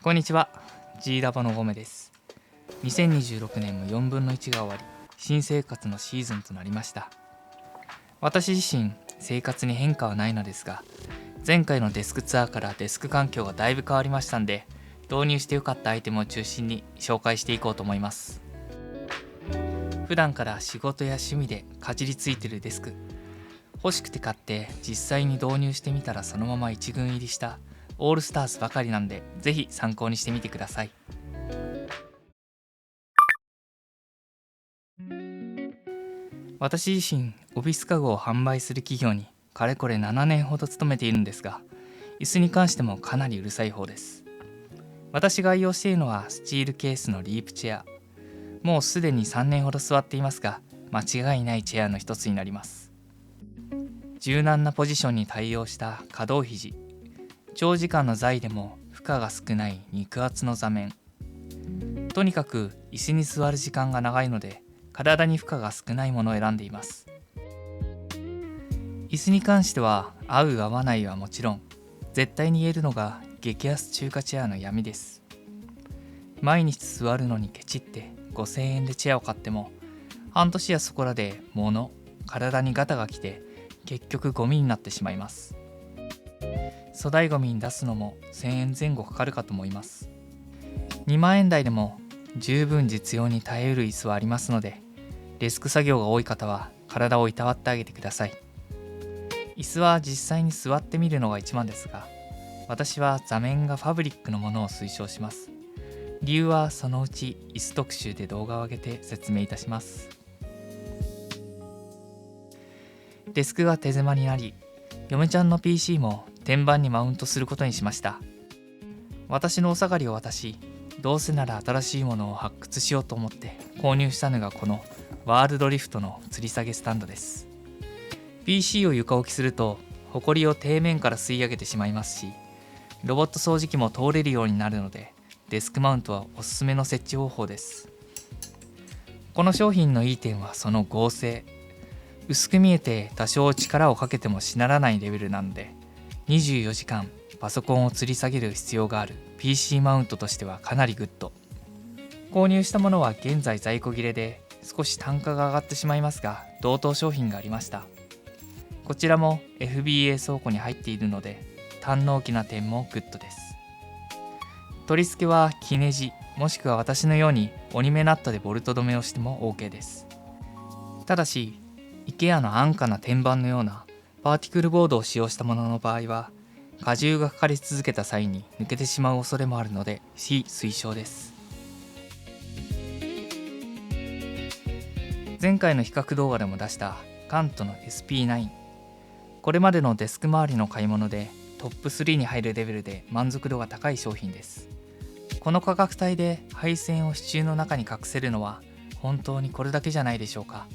こんにちは。 G ラボのゴメです。2026年も4分の1が終わり、新生活のシーズンとなりました。私自身生活に変化はないのですが、前回のデスクツアーからデスク環境がだいぶ変わりましたんで、導入してよかったアイテムを中心に紹介していこうと思います。普段から仕事や趣味でかじりついてるデスク、欲しくて買って実際に導入してみたらそのまま一軍入りしたオールスターズばかりなんで、ぜひ参考にしてみてください。私自身オフィス家具を販売する企業にかれこれ7年ほど勤めているんですが、椅子に関してもかなりうるさい方です。私が愛用しているのはスチールケースのリープチェア。もうすでに3年ほど座っていますが、間違いないチェアの一つになります。柔軟なポジションに対応した可動肘、長時間の座位でも負荷が少ない肉厚の座面。とにかく椅子に座る時間が長いので、体に負荷が少ないものを選んでいます。椅子に関しては合う合わないはもちろん、絶対に言えるのが激安中華チェアの闇です。毎日座るのにケチって5000円でチェアを買っても、半年やそこらで体にガタが来て結局ゴミになってしまいます。粗大ゴミに出すのも1000円前後かかるかと思います。2万円台でも十分実用に耐えうる椅子はありますので、デスク作業が多い方は体をいたわってあげてください。椅子は実際に座ってみるのが一番ですが、私は座面がファブリックのものを推奨します。理由はそのうち椅子特集で動画を上げて説明いたします。デスクが手狭になり、嫁ちゃんの PC も天板にマウントすることにしました。私のお下がりを渡し、どうせなら新しいものを発掘しようと思って購入したのがこのワールドリフトの吊り下げスタンドです。 PC を床置きするとホコリを底面から吸い上げてしまいますし、ロボット掃除機も通れるようになるので、デスクマウントはおすすめの設置方法です。この商品のいい点はその剛性。薄く見えて多少力をかけてもしならないレベルなので、24時間パソコンを吊り下げる必要がある PC マウントとしてはかなりグッド。購入したものは現在在庫切れで少し単価が上がってしまいますが、同等商品がありました。こちらも FBA 倉庫に入っているので、堪能機な点もグッドです。取り付けは木ネジもしくは私のように折り目ナットでボルト止めをしても OK です。ただし IKEA の安価な天板のようなパーティクルボードを使用したものの場合は、荷重がかかり続けた際に抜けてしまう恐れもあるので非推奨です。前回の比較動画でも出したカントの SP9、 これまでのデスク周りの買い物でトップ3に入るレベルで満足度が高い商品です。この価格帯で配線を支柱の中に隠せるのは本当にこれだけじゃないでしょうか。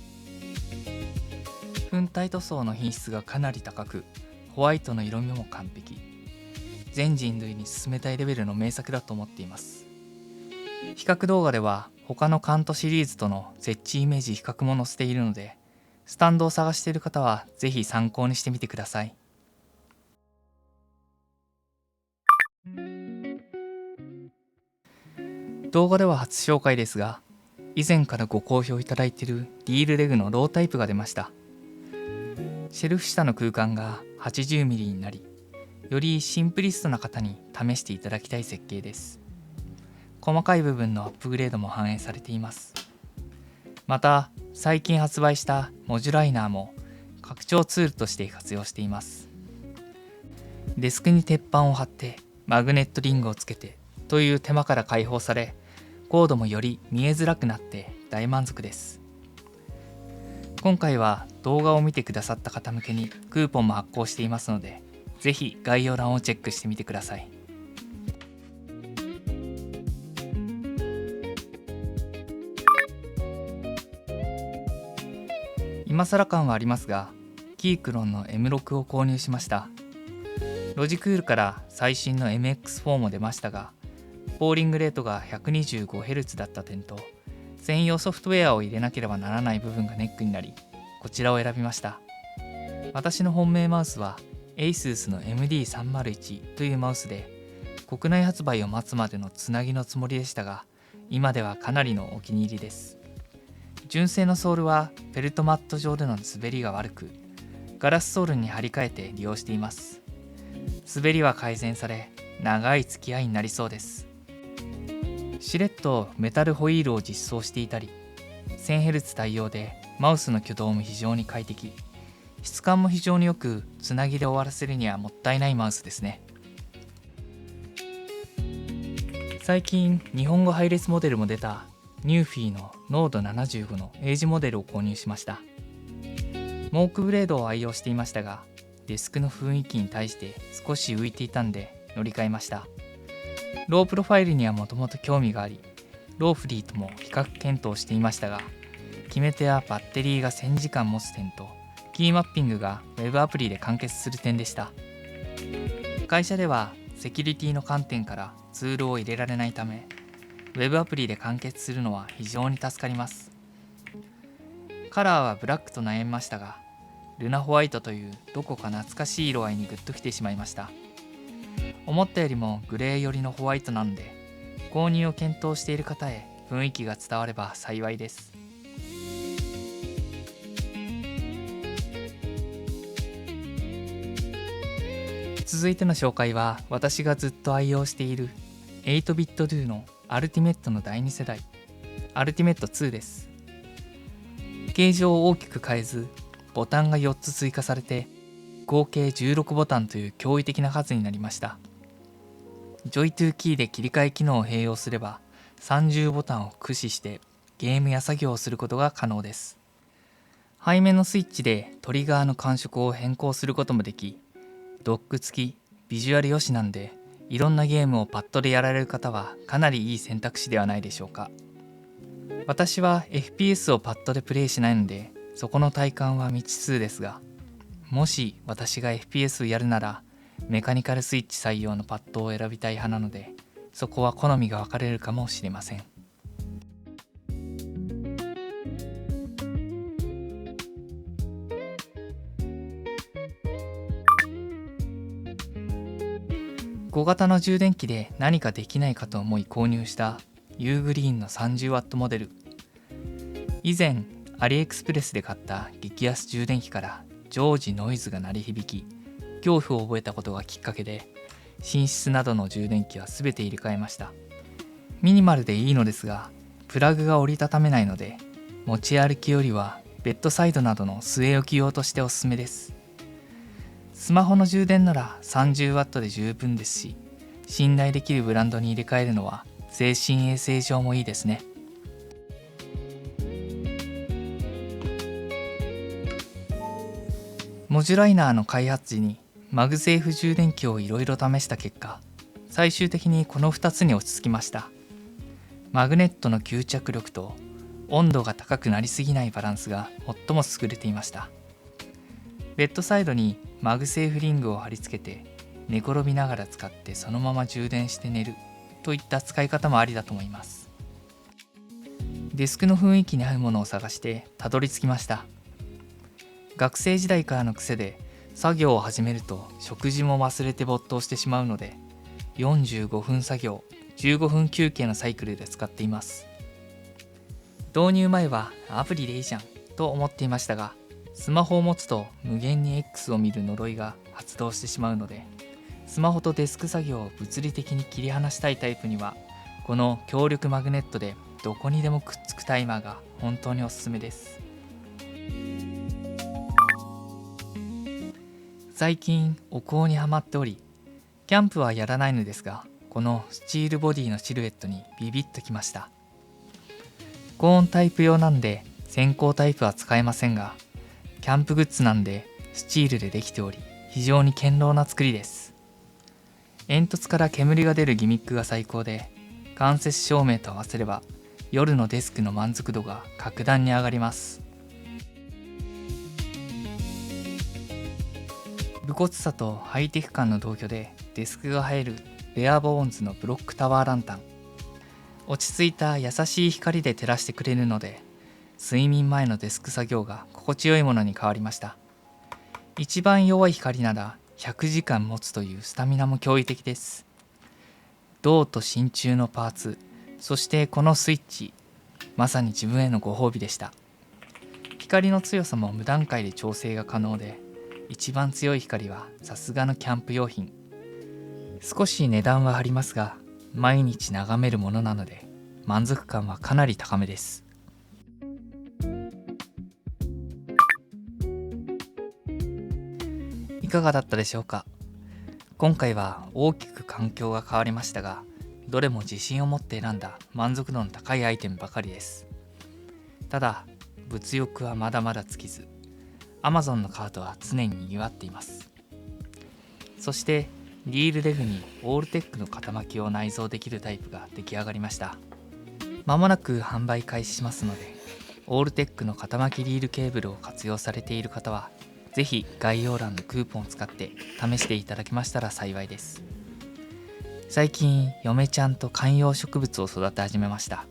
粉体塗装の品質がかなり高く、ホワイトの色味も完璧。全人類に勧めたいレベルの名作だと思っています。比較動画では他のカントシリーズとの設置イメージ比較も載せているので、スタンドを探している方はぜひ参考にしてみてください。動画では初紹介ですが、以前からご好評いただいているディールレグのロータイプが出ました。シェルフ下の空間が 80mm になり、よりシンプリストな方に試していただきたい設計です。細かい部分のアップグレードも反映されています。また最近発売したモジュライナーも拡張ツールとして活用しています。デスクに鉄板を貼ってマグネットリングをつけてという手間から解放され、コードもより見えづらくなって大満足です。今回は動画を見てくださった方向けにクーポンも発行していますので、ぜひ概要欄をチェックしてみてください。今更感はありますが、キークロンの M6 を購入しました。ロジクールから最新の MX4 も出ましたが、ポーリングレートが 125Hz だった点と、専用ソフトウェアを入れなければならない部分がネックになり、こちらを選びました。私の本命マウスは ASUS の MD301 というマウスで、国内発売を待つまでのつなぎのつもりでしたが、今ではかなりのお気に入りです。純正のソールはフェルトマット状での滑りが悪く、ガラスソールに張り替えて利用しています。滑りは改善され、長い付き合いになりそうです。しれっとメタルホイールを実装していたり、1000Hz 対応でマウスの挙動も非常に快適、質感も非常によく、つなぎで終わらせるにはもったいないマウスですね。最近日本語配列モデルも出たニューフィーのノード75のエイジモデルを購入しました。モークブレードを愛用していましたが、デスクの雰囲気に対して少し浮いていたんで乗り換えました。ロープロファイルにはもともと興味があり、ローフリーとも比較検討していましたが、決め手はバッテリーが1000時間持つ点と、キーマッピングが Web アプリで完結する点でした。会社ではセキュリティの観点からツールを入れられないため、Web アプリで完結するのは非常に助かります。カラーはブラックと悩みましたが、ルナホワイトというどこか懐かしい色合いにグッときてしまいました。思ったよりもグレー寄りのホワイトなので、購入を検討している方へ雰囲気が伝われば幸いです。続いての紹介は、私がずっと愛用している 8BitDo のアルティメットの第2世代アルティメット2です。形状を大きく変えず、ボタンが4つ追加されて合計16ボタンという驚異的な数になりました。ジョイ2キーで切り替え機能を併用すれば、30ボタンを駆使してゲームや作業をすることが可能です。背面のスイッチでトリガーの感触を変更することもでき、ドック付き、ビジュアル良しなんで、いろんなゲームをパッドでやられる方はかなりいい選択肢ではないでしょうか。私は FPS をパッドでプレイしないので、そこの体感は未知数ですが、もし私が FPS をやるなら、メカニカルスイッチ採用のパッドを選びたい派なので、そこは好みが分かれるかもしれません。小型の充電器で何かできないかと思い購入したユーグリーンの 30W モデル。以前アリエクスプレスで買った激安充電器から常時ノイズが鳴り響き、恐怖を覚えたことがきっかけで、寝室などの充電器は全て入れ替えました。ミニマルでいいのですが、プラグが折りたためないので、持ち歩きよりはベッドサイドなどの据え置き用としておすすめです。スマホの充電なら 30W で十分ですし、信頼できるブランドに入れ替えるのは精神衛生上もいいですね。モジュライナーの開発時にマグセーフ充電器をいろいろ試した結果、最終的にこの2つに落ち着きました。マグネットの吸着力と温度が高くなりすぎないバランスが最も優れていました。ベッドサイドにマグセーフリングを貼り付けて、寝転びながら使ってそのまま充電して寝るといった使い方もありだと思います。デスクの雰囲気に合うものを探してたどり着きました。学生時代からの癖で、作業を始めると食事も忘れて没頭してしまうので、45分作業、15分休憩のサイクルで使っています。導入前はアプリでいいじゃんと思っていましたが、スマホを持つと無限に X を見る呪いが発動してしまうので、スマホとデスク作業を物理的に切り離したいタイプには、この強力マグネットでどこにでもくっつくタイマーが本当におすすめです。最近お香にはまっており、キャンプはやらないのですが、このスチールボディのシルエットにビビッときました。高温タイプ用なんで線香タイプは使えませんが、キャンプグッズなんでスチールでできており、非常に堅牢な作りです。煙突から煙が出るギミックが最高で、間接照明と合わせれば夜のデスクの満足度が格段に上がります。武骨さとハイテク感の同居でデスクが映えるベアボーンズのブロックタワーランタン。落ち着いた優しい光で照らしてくれるので、睡眠前のデスク作業が心地よいものに変わりました。一番弱い光なら100時間持つというスタミナも驚異的です。銅と真鍮のパーツ、そしてこのスイッチ、まさに自分へのご褒美でした。光の強さも無段階で調整が可能で、一番強い光はさすがのキャンプ用品。少し値段は張りますが、毎日眺めるものなので満足感はかなり高めです。いかがだったでしょうか。今回は大きく環境が変わりましたが、どれも自信を持って選んだ満足度の高いアイテムばかりです。ただ物欲はまだまだ尽きず、 Amazon のカートは常に賑わっています。そしてリールレフにオールテックの肩巻きを内蔵できるタイプが出来上がりました。まもなく販売開始しますので、オールテックの肩巻きリールケーブルを活用されている方はぜひ概要欄のクーポンを使って試していただけましたら幸いです。最近嫁ちゃんと観葉植物を育て始めました。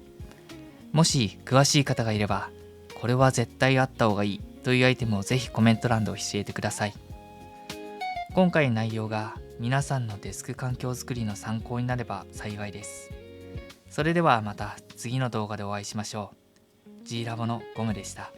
もし詳しい方がいれば、これは絶対あった方がいいというアイテムをぜひコメント欄で教えてください。今回の内容が皆さんのデスク環境づくりの参考になれば幸いです。それではまた次の動画でお会いしましょう。G ラボのゴムでした。